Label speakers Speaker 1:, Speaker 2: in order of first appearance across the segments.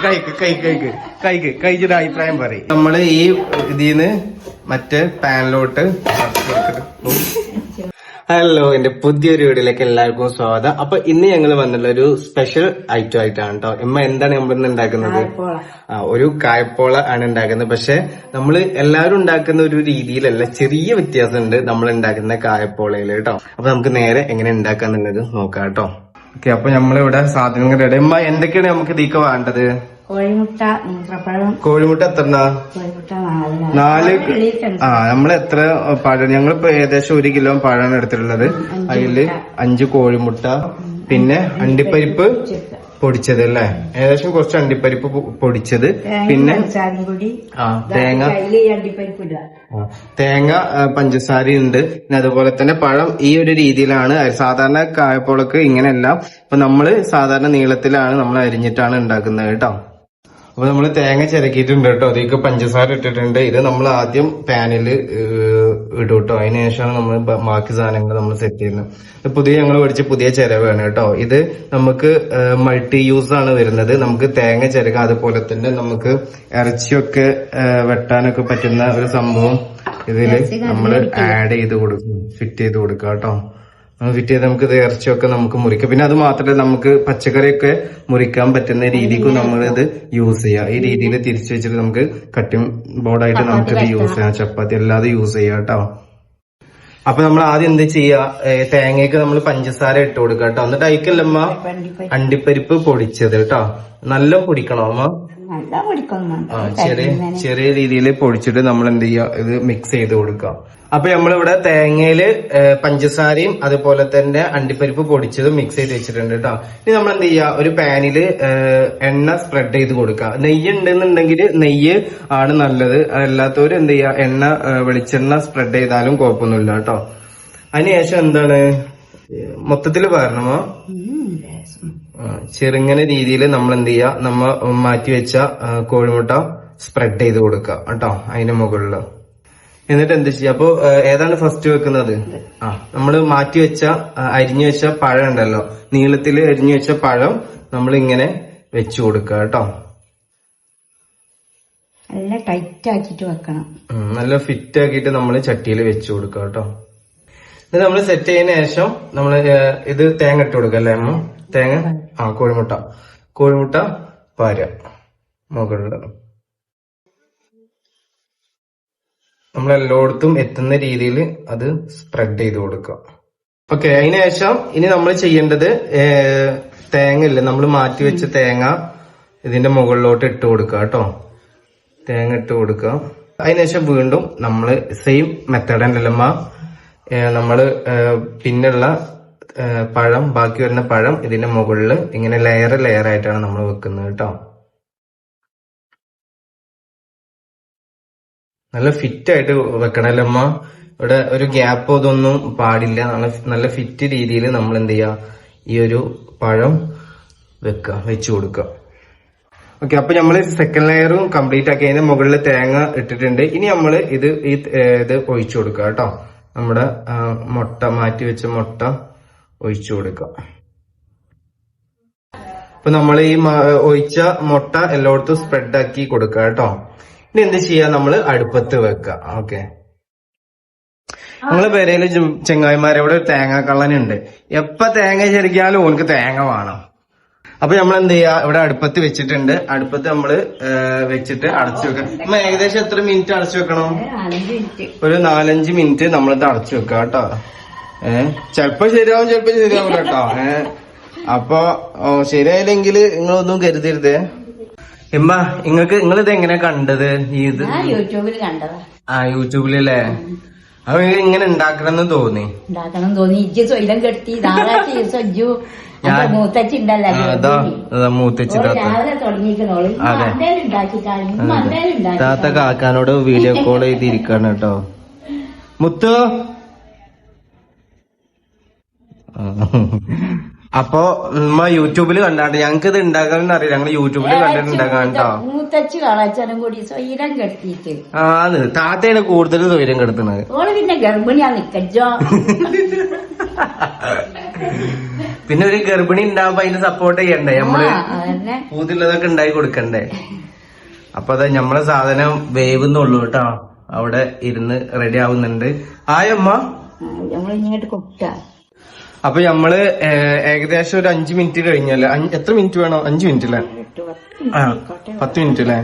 Speaker 1: കഴിച്ചിട്ട് അഭിപ്രായം പറയും. നമ്മള് ഈ ഇതിന്ന് മറ്റേ പാനിലോട്ട് ഹലോ, എന്റെ പുതിയൊരു വീഡിയോയിലേക്ക് എല്ലാവർക്കും സ്വാഗതം. അപ്പൊ ഇന്ന് ഞങ്ങൾ വന്നുള്ള ഒരു സ്പെഷ്യൽ ഐറ്റം ആയിട്ടാണ് കേട്ടോ. എന്താണ് നമ്മളിന്ന് ഉണ്ടാക്കുന്നത്? ഒരു കായ്പോള ആണ് ഉണ്ടാക്കുന്നത്. പക്ഷെ നമ്മൾ എല്ലാവരും ഉണ്ടാക്കുന്ന ഒരു രീതിയിലല്ല, ചെറിയ വ്യത്യാസമുണ്ട് നമ്മൾ ഉണ്ടാക്കുന്ന കായ്പോളയിൽ കേട്ടോ. അപ്പൊ നമുക്ക് നേരെ എങ്ങനെ ഉണ്ടാക്കാന്നുള്ളത് നോക്കാം കേട്ടോ. ഓക്കെ, അപ്പൊ നമ്മളിവിടെ സാധനങ്ങൾ റെഡി. എന്തൊക്കെയാണ് നമുക്ക് ഇതിക്ക് വേണ്ടത്?
Speaker 2: കോഴിമുട്ട, നീന്ത്രപ്പഴം.
Speaker 1: കോഴിമുട്ട എത്ര? 4. നമ്മൾ എത്ര പഴം? ഞങ്ങളിപ്പോ ഏകദേശം 1 കിലോ പഴമാണ് എടുത്തിട്ടുള്ളത്. അതില് 5 കോഴിമുട്ട, പിന്നെ അണ്ടിപ്പരിപ്പ് പൊടിച്ചത് അല്ലേ, ഏകദേശം കുറച്ച് അണ്ടിപ്പരിപ്പ് പൊടിച്ചത്, പിന്നെ തേങ്ങ, പഞ്ചസാര ഉണ്ട്. പിന്നെ അതുപോലെ തന്നെ പഴം ഈ ഒരു രീതിയിലാണ്. സാധാരണ കായപ്പോളക്ക് ഇങ്ങനെയല്ല. ഇപ്പൊ നമ്മള് സാധാരണ നീളത്തിലാണ് നമ്മൾ അരിഞ്ഞിട്ടാണ് ഉണ്ടാക്കുന്നത് കേട്ടോ. അപ്പൊ നമ്മള് തേങ്ങ ചിരക്കിയിട്ടുണ്ട് കേട്ടോ. അതിലേക്ക് പഞ്ചസാര ഇട്ടിട്ടുണ്ട്. ഇത് നമ്മൾ ആദ്യം പാനിൽ ഇടും കേട്ടോ. അതിനുശേഷമാണ് നമ്മൾ ബാക്കി സാധനങ്ങൾ നമ്മൾ സെറ്റ് ചെയ്യുന്നത്. ഞങ്ങൾ പഠിച്ച പുതിയ ചിരവാണ് കേട്ടോ. ഇത് നമുക്ക് മൾട്ടി യൂസ് ആണ് വരുന്നത്. നമുക്ക് തേങ്ങ ചിരക, അതുപോലെ തന്നെ നമുക്ക് ഇറച്ചിയൊക്കെ വെട്ടാനൊക്കെ പറ്റുന്ന ഒരു സംഭവം ഇതില് നമ്മൾ ആഡ് ചെയ്ത് കൊടുക്കും, ഫിറ്റ് ചെയ്ത് കൊടുക്കാം കേട്ടോ. ഫിറ്റ് ചെയ്ത് നമുക്ക് ഇറച്ചിയൊക്കെ നമുക്ക് മുറിക്കാം. പിന്നെ അത് മാത്രമല്ല, നമുക്ക് പച്ചക്കറിയൊക്കെ മുറിക്കാൻ പറ്റുന്ന രീതിക്ക് നമ്മളിത് യൂസ് ചെയ്യാം. ഈ രീതിയിൽ തിരിച്ചു വെച്ചിട്ട് നമുക്ക് കട്ടിംഗ് ബോർഡായിട്ട് നമുക്കിത് യൂസ് ചെയ്യാം. ചപ്പാത്തി അല്ലാതെ യൂസ് ചെയ്യാം കേട്ടോ. അപ്പൊ നമ്മൾ ആദ്യം എന്ത് ചെയ്യാ, തേങ്ങയ്ക്ക് നമ്മൾ പഞ്ചസാര ഇട്ട് കൊടുക്കാം കേട്ടോ. എന്നിട്ട് അയക്കല്ലമ്മ അണ്ടിപ്പരിപ്പ് പൊടിച്ചത് കേട്ടോ. നല്ല പൊടിക്കണോ അമ്മ? ചെറിയ രീതിയിൽ പൊടിച്ചിട്ട് നമ്മൾ എന്ത് ചെയ്യാ, ഇത് മിക്സ് ചെയ്ത് കൊടുക്കാം. അപ്പൊ നമ്മളിവിടെ തേങ്ങയില് പഞ്ചസാരയും അതുപോലെ തന്നെ അണ്ടിപ്പരിപ്പ് പൊടിച്ചതും മിക്സ് ചെയ്ത് വെച്ചിട്ടുണ്ട് കേട്ടോ. ഇനി നമ്മൾ എന്ത് ചെയ്യാ, ഒരു പാനില് എണ്ണ സ്പ്രെഡ് ചെയ്ത് കൊടുക്കുക. നെയ്യ് ഉണ്ടെന്നുണ്ടെങ്കിൽ നെയ്യ് ആണ് നല്ലത്. അല്ലാത്തവര് എന്ത് ചെയ്യാ, വെളിച്ചെണ്ണ സ്പ്രെഡ് ചെയ്താലും കുഴപ്പമൊന്നുമില്ല കേട്ടോ. അതിനുശേഷം എന്താണ്, മൊത്തത്തില് പറയണമോ, ചെറുങ്ങനെ രീതിയിൽ നമ്മൾ എന്ത് ചെയ്യാ, നമ്മ മാറ്റി വെച്ച കോഴിമുട്ട സ്പ്രെഡ് ചെയ്ത് കൊടുക്കുക കേട്ടോ അതിന്റെ മുകളില്. എന്നിട്ട് എന്ത് ചെയ്യാ, അപ്പൊ ഏതാണ് ഫസ്റ്റ് വെക്കുന്നത്? നമ്മള് മാറ്റി വെച്ച അരിഞ്ഞു വെച്ച പഴം ഉണ്ടല്ലോ, നീളത്തില് അരിഞ്ഞു വെച്ച പഴം നമ്മൾ ഇങ്ങനെ വെച്ചു കൊടുക്കുക കേട്ടോ.
Speaker 2: നല്ല ടൈറ്റ് ആക്കിട്ട് വെക്കണം,
Speaker 1: നല്ല ഫിറ്റ് ആക്കിയിട്ട് നമ്മൾ ചട്ടിയിൽ വെച്ചു കൊടുക്കുക കേട്ടോ. ഇത് നമ്മൾ സെറ്റ് ചെയ്തതിനു ശേഷം നമ്മള് ഇത് തേങ്ങ ഇട്ട് കൊടുക്കുക അല്ലേ അമ്മ? തേങ്ങ, കോഴിമുട്ട പാര മുകളില് നമ്മളെല്ലായിടത്തും എത്തുന്ന രീതിയിൽ അത് സ്പ്രെഡ് ചെയ്ത് കൊടുക്കുക. ഓക്കെ, അതിനുശേഷം ഇനി നമ്മൾ ചെയ്യേണ്ടത്, തേങ്ങ ഇല്ലേ, നമ്മൾ മാറ്റി വെച്ച തേങ്ങ ഇതിന്റെ മുകളിലോട്ട് ഇട്ട് കൊടുക്കുക കേട്ടോ. തേങ്ങ ഇട്ട് കൊടുക്കുക. അതിനുശേഷം വീണ്ടും നമ്മള് സെയിം മെത്തേഡ് ഉണ്ടല്ലമ്മ, നമ്മള് പിന്നുള്ള പഴം, ബാക്കി വരുന്ന പഴം ഇതിന്റെ മുകളിൽ ഇങ്ങനെ ലെയർ ആയിട്ടാണ് നമ്മൾ വെക്കുന്നത് കേട്ടോ. നല്ല ഫിറ്റ് ആയിട്ട് വെക്കണല്ലമ്മ. ഇവിടെ ഒരു ഗ്യാപ്പ് ഇതൊന്നും പാടില്ല. നല്ല ഫിറ്റ് രീതിയിൽ നമ്മൾ എന്ത് ചെയ്യാ, ഈ ഒരു പഴം വെച്ചു കൊടുക്കുക. ഓക്കെ, അപ്പൊ നമ്മള് സെക്കൻഡ് ലെയറും കംപ്ലീറ്റ് ആക്കി അതിന്റെ മുകളിൽ തേങ്ങ ഇട്ടിട്ടുണ്ട്. ഇനി നമ്മള് ഇത് ഒഴിച്ചു കൊടുക്കുക കേട്ടോ. നമ്മുടെ മുട്ട, മാറ്റി വെച്ച മുട്ട ഒഴിച്ചു കൊടുക്കുക. അപ്പൊ നമ്മൾ ഈ ഒഴിച്ച മുട്ട എല്ലായിടത്തും സ്പ്രെഡ് ആക്കി കൊടുക്കുക കേട്ടോ. ഇനി എന്ത് ചെയ്യാ, നമ്മള് അടുപ്പത്ത് വെക്കുക. ഓക്കെ, നമ്മളെ പേരയില് ചെങ്ങായിമാരെവിടെ തേങ്ങ കള്ളനുണ്ട്. എപ്പ തേങ്ങ ചെരിക്കാലും ഓനക്ക് തേങ്ങ വേണം. അപ്പൊ നമ്മൾ എന്ത് ചെയ്യാ, ഇവിടെ അടുപ്പത്ത് വെച്ചിട്ടുണ്ട്. അടുപ്പത്ത് നമ്മള് വെച്ചിട്ട് അടച്ചു വെക്കാം. ഏകദേശം എത്ര മിനിറ്റ് അടച്ചു വെക്കണം? ഒരു 4-5 മിനിറ്റ് നമ്മളിത് അടച്ചു വെക്കാം കേട്ടോ. ചെലപ്പോ ശരിയാവും, ചെലപ്പോ ശരിയാവില്ല കേട്ടോ. അപ്പൊ ശരിയായില്ലെങ്കിൽ നിങ്ങളൊന്നും കരുതരുതേ. നിങ്ങളിത് എങ്ങനെ കണ്ടത്? ഇത്
Speaker 2: യൂട്യൂബിൽ കണ്ടതാ.
Speaker 1: യൂട്യൂബിലല്ലേ? അപ്പൊ ഇങ്ങനെ ഉണ്ടാക്കണം തോന്നി.
Speaker 2: ഇജ്ജ് സ്വയം കെട്ടി മൂത്തച്ചി
Speaker 1: മൂത്തച്ചി താത്ത കാക്കാനോട് വീഡിയോ കോൾ ചെയ്തിരിക്കാണ് കേട്ടോ. മുത്തു, അപ്പൊ യൂട്യൂബിൽ കണ്ടാണ്ട് ഞങ്ങക്ക് ഇത് ഉണ്ടാക്കാനൊന്നും അറിയില്ല. ഞങ്ങള് യൂട്യൂബിൽ കണ്ടിട്ടുണ്ടാക്കാൻ കേട്ടോ.
Speaker 2: മൂത്തച്ചി കളച്ചനും കൂടി സ്വൈരം കെടുത്തിട്ട്
Speaker 1: താത്തയാണ് കൂടുതൽ സ്വൈരം കെടുത്തുന്നത്.
Speaker 2: ഓള് പിന്നെ ഗർഭിണിയാ നിക്കോ.
Speaker 1: പിന്നെ ഒരു ഗർഭിണി ഉണ്ടാവുമ്പോ അതിന് സപ്പോർട്ട് ചെയ്യണ്ടേ നമ്മള്
Speaker 2: അതന്നെ.
Speaker 1: പൂതിയുള്ളതൊക്കെ ഉണ്ടാക്കി കൊടുക്കണ്ടേ. അപ്പൊ അതെ നമ്മളെ സാധനം വേവുന്നുള്ളൂ കേട്ടോ. അവിടെ ഇരുന്ന് റെഡി ആവുന്നുണ്ട്. ആയമ്മ
Speaker 2: നമ്മളിങ്ങോട്ട് കൊട്ട.
Speaker 1: അപ്പൊ നമ്മള് ഏകദേശം ഒരു 5 മിനിറ്റ് കഴിഞ്ഞല്ലേ? എത്ര മിനിറ്റ് വേണം? 5 മിനിറ്റ് അല്ലേ? 10 മിനിറ്റ് അല്ലേ?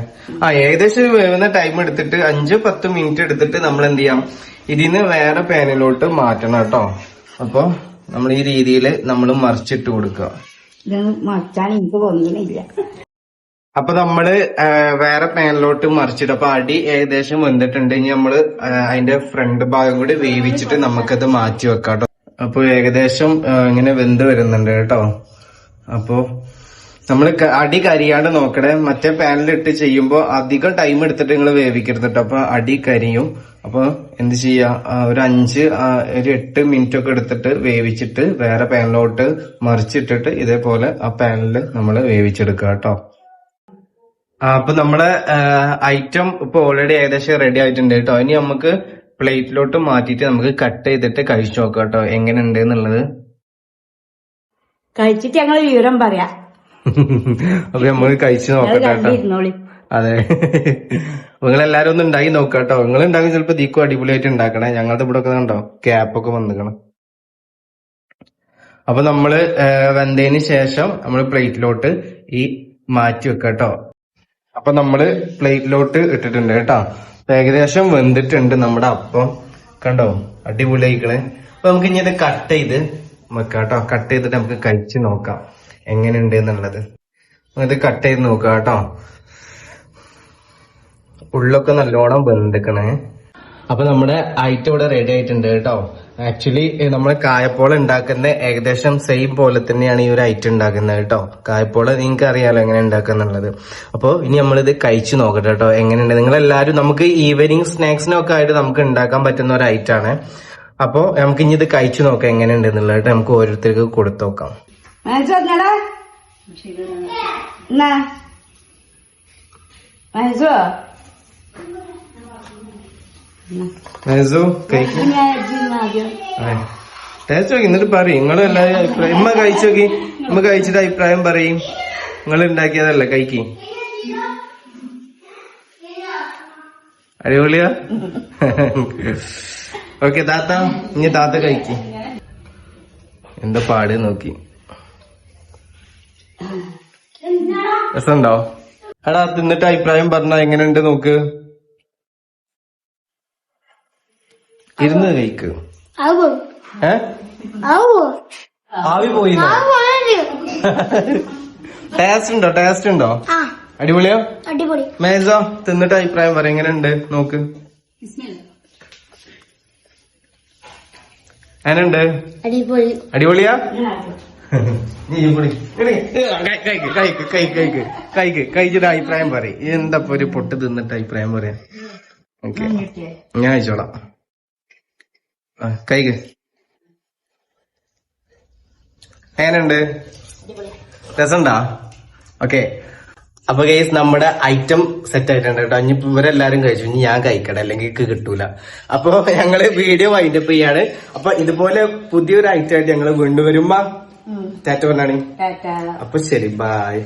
Speaker 1: ഏകദേശം വേവുന്ന ടൈം എടുത്തിട്ട് 5-10 മിനിറ്റ് എടുത്തിട്ട് നമ്മൾ എന്ത് ചെയ്യാം, ഇതിന്ന് വേറെ പാനിലോട്ട് മാറ്റണം കേട്ടോ. അപ്പൊ നമ്മൾ ഈ രീതിയിൽ നമ്മൾ മറിച്ചിട്ട് കൊടുക്കുക.
Speaker 2: ഇതൊന്നും മറിച്ചാൻ എനിക്ക് തോന്നുന്നില്ല.
Speaker 1: അപ്പൊ നമ്മള് വേറെ പാനിലോട്ട് മറിച്ചിട്ട് അപ്പൊ അടി ഏകദേശം വെന്തിട്ടുണ്ട്. ഇനി നമ്മള് അതിന്റെ ഫ്രണ്ട് ഭാഗം കൂടി വേവിച്ചിട്ട് നമുക്കത് മാറ്റി വെക്കാം കേട്ടോ. അപ്പൊ ഏകദേശം ഇങ്ങനെ വെന്ത് വരുന്നുണ്ട് കേട്ടോ. അപ്പൊ നമ്മള് അടി കരിയാണ്ട് നോക്കണേ. മറ്റേ പാനിലിട്ട് ചെയ്യുമ്പോ അധികം ടൈം എടുത്തിട്ട് നിങ്ങൾ വേവിക്കരുത് കേട്ടോ. അപ്പൊ അടി കരിയും. അപ്പൊ എന്ത് ചെയ്യാ, ഒരു 8 മിനിറ്റ് ഒക്കെ എടുത്തിട്ട് വേവിച്ചിട്ട് വേറെ പാനിലോട്ട് മറിച്ചിട്ടിട്ട് ഇതേപോലെ ആ പാനിൽ നമ്മൾ വേവിച്ചെടുക്കുക കേട്ടോ. അപ്പൊ നമ്മളെ ഐറ്റം ഇപ്പൊ ഓൾറെഡി ഏകദേശം റെഡി ആയിട്ടുണ്ട് കേട്ടോ. ഇനി നമുക്ക് പ്ലേറ്റിലോട്ട് മാറ്റിയിട്ട് നമുക്ക് കട്ട് ചെയ്തിട്ട് കഴിച്ചു നോക്കാം കേട്ടോ എങ്ങനെ ഉണ്ട് എന്നുള്ളത്.
Speaker 2: കഴിച്ചിട്ട് ഞങ്ങൾ വിവരം പറയാം.
Speaker 1: അപ്പൊ നമ്മൾ കഴിച്ചു നോക്കട്ടെ കേട്ടോ. അതെ, നിങ്ങളെല്ലാരും ഒന്ന് ഉണ്ടാക്കി നോക്കാം കേട്ടോ. നിങ്ങൾ ഉണ്ടാക്കി ചിലപ്പോ ദീക്കും അടിപൊളിയായിട്ട് ഉണ്ടാക്കണേ. ഞങ്ങളുടെ ഇവിടെ ഒക്കെ കണ്ടോ ക്യാപ്പൊക്കെ വന്നിക്കണം. അപ്പൊ നമ്മള് വെന്തതിന് ശേഷം നമ്മള് പ്ലേറ്റിലോട്ട് ഈ മാറ്റി വെക്കാം കേട്ടോ. അപ്പൊ നമ്മള് പ്ലേറ്റിലോട്ട് ഇട്ടിട്ടുണ്ട് കേട്ടോ. ഏകദേശം വെന്തിട്ടുണ്ട് നമ്മുടെ അപ്പം. കണ്ടോ അടിപൊളിയായിക്കണേ. അപ്പൊ നമുക്ക് ഇനി ഇത് കട്ട് ചെയ്ത് വെക്കാം കേട്ടോ. കട്ട് ചെയ്തിട്ട് നമുക്ക് കഴിച്ച് നോക്കാം എങ്ങനെയുണ്ട് എന്നുള്ളത്. ഇത് കട്ട് ചെയ്ത് നോക്കാം കേട്ടോ. ഉള്ളൊക്കെ നല്ലോണം വെന്തിക്കണേ. അപ്പൊ നമ്മുടെ ഐറ്റം ഇവിടെ റെഡി ആയിട്ടുണ്ട് കേട്ടോ. ആക്ച്വലി നമ്മള് കായപ്പോള ഉണ്ടാക്കുന്ന ഏകദേശം സെയിം പോലെ തന്നെയാണ് ഈ ഒരു ഐറ്റം ഉണ്ടാക്കുന്നത് കേട്ടോ. കായപ്പോള നിങ്ങൾക്ക് അറിയാലോ എങ്ങനെ ഉണ്ടാക്കുന്നുള്ളത്. അപ്പൊ ഇനി നമ്മളിത് കഴിച്ചു നോക്കട്ടെ കേട്ടോ എങ്ങനെയുണ്ട്. നിങ്ങളെല്ലാരും നമുക്ക് ഈവനിങ് സ്നാക്സിനൊക്കെ ആയിട്ട് നമുക്ക് ഉണ്ടാക്കാൻ പറ്റുന്ന ഒരു ഐറ്റം ആണ്. അപ്പൊ നമുക്ക് ഇനി ഇത് കഴിച്ചു നോക്കാം എങ്ങനെയുണ്ട് എന്നുള്ളത്. നമുക്ക് ഓരോരുത്തർക്ക് കൊടുത്തു നോക്കാം. ടേസ്റ്റ് നോക്കി എന്നിട്ട് പറയും. നിങ്ങൾ എല്ലാവരും അഭിപ്രായം ഇമ്മ കഴിച്ചു നോക്കി. ഇമ്മ കഴിച്ചിട്ട് അഭിപ്രായം പറയും. നിങ്ങൾ ഉണ്ടാക്കിയതല്ലേ കഴിക്കി. അടിപൊളിയാ. ഓക്കെ താത്ത, ഇനി താത്ത കഴിക്കി. എന്താ പാട് നോക്കി. രസമുണ്ടോ? എടാ തിന്നിട്ട് അഭിപ്രായം പറഞ്ഞ എങ്ങനെയുണ്ട് നോക്ക്. ഇരുന്ന് കഴിക്ക്. ആവി പോയി. ടേസ്റ്റ് ഉണ്ടോ? ടേസ്റ്റ് ഉണ്ടോ? അടിപൊളിയോ?
Speaker 3: അടിപൊളി.
Speaker 1: മേസോ തിന്നിട്ട് അഭിപ്രായം പറ എങ്ങനെയുണ്ട് നോക്ക്. എങ്ങനെയുണ്ട്?
Speaker 3: അടിപൊളി.
Speaker 1: അടിപൊളിയാ? കഴിച്ചിട്ട് അഭിപ്രായം പറയും. എന്താ ഒരു പൊട്ട് തിന്നിട്ട് അഭിപ്രായം പറയാ. ഓക്കെ ഞാൻ അയച്ചോളാം. കഴിക്ക്. എങ്ങനെയുണ്ട്? രസമുണ്ടാ? ഓക്കെ. അപ്പൊ ഗൈസ് നമ്മുടെ ഐറ്റം സെറ്റ് ആയിട്ടുണ്ട് കേട്ടോ. ഇനിയിപ്പോ ഇവരെല്ലാരും കഴിച്ചു. ഇനി ഞാൻ കഴിക്കട്ടെ, അല്ലെങ്കിൽ കിട്ടൂല. അപ്പൊ ഞങ്ങള് വീഡിയോ വൈൻഡപ്പ് ചെയ്യാണ്. അപ്പൊ ഇതുപോലെ പുതിയൊരു ഐറ്റം ആയിട്ട് ഞങ്ങള് വീണ്ടും വരുമ്പോ ടാറ്റ പറഞ്ഞാണ്. അപ്പൊ ശരി, ബൈ.